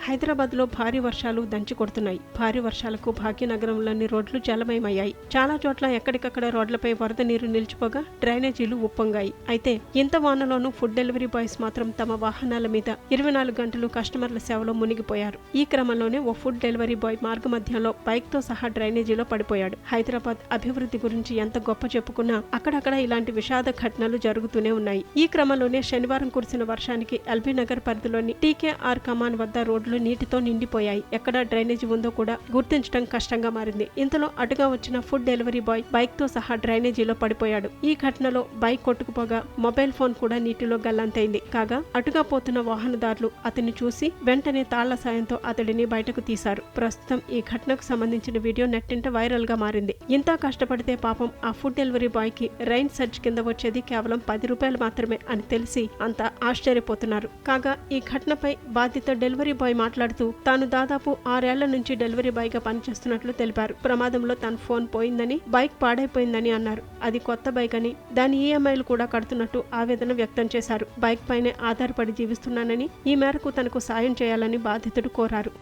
హైదరాబాద్లో భారీ వర్షాలు దంచి కొడుతున్నాయి. భారీ వర్షాలకు భాగ్యనగరంలోని రోడ్లు జలమయమయ్యాయి. చాలా చోట్ల ఎక్కడికక్కడ రోడ్లపై వరద నీరు నిలిచిపోగా డ్రైనేజీలు ఉప్పొంగాయి. అయితే ఇంత వానలోనూ ఫుడ్ డెలివరీ బాయ్స్ మాత్రం తమ వాహనాల మీద 24 గంటలు కస్టమర్ల సేవలో మునిగిపోయారు. ఈ క్రమంలోనే ఓ ఫుడ్ డెలివరీ బాయ్ మార్గమధ్యంలో బైక్తో సహా డ్రైనేజీలో పడిపోయాడు. హైదరాబాద్ అభివృద్ధి గురించి ఎంత గొప్ప చెప్పుకున్నా అక్కడక్కడ ఇలాంటి విషాద ఘటనలు జరుగుతూనే ఉన్నాయి. ఈ క్రమంలోనే శనివారం కురిసిన వర్షానికి ఎల్బీ నగర్ పరిధిలోని టీకేఆర్ కమాన్ వద్ద రోడ్లు నీటితో నిండిపోయాయి. ఎక్కడ డ్రైనేజీ ఉందో కూడా గుర్తించడం కష్టంగా మారింది. ఇంతలో అటుగా వచ్చిన ఫుడ్ డెలివరీ బాయ్ బైక్ తో సహా డ్రైనేజీలో పడిపోయాడు. ఈ ఘటనలో బైక్ కొట్టుకుపోగా మొబైల్ ఫోన్ కూడా నీటిలో గల్లంతైంది. కాగా అటుగా పోతున్న వాహనదారులు అతన్ని చూసి వెంటనే తాళ్ల సాయంతో అతడిని బయటకు తీశారు. ప్రస్తుతం ఈ ఘటనకు సంబంధించిన వీడియో నెట్టింట వైరల్ గా మారింది. ఇంత కష్టపడితే పాపం ఆ ఫుడ్ డెలివరీ బాయ్ కి రైన్ సర్చ్ కింద వచ్చేది కేవలం 10 రూపాయలు మాత్రమే అని తెలిసి అంతా ఆశ్చర్యపోతున్నారు. కాగా ఈ ఘటనపై బాధిత డెలివరీ బాయ్ మాట్లాడుతూ తాను దాదాపు 6 ఏళ్ల నుంచి డెలివరీ బాయ్ గా పనిచేస్తున్నట్లు తెలిపారు. ప్రమాదంలో తన ఫోన్ పోయిందని, బైక్ పాడైపోయిందని అన్నారు. అది కొత్త బైక్ అని, దాని ఈఎంఐలు కూడా కడుతున్నట్టు ఆవేదన వ్యక్తం చేశారు. బైక్ పైనే ఆధారపడి జీవిస్తున్నానని, ఈ మేరకు తనకు సాయం చేయాలని బాధితుడు కోరారు.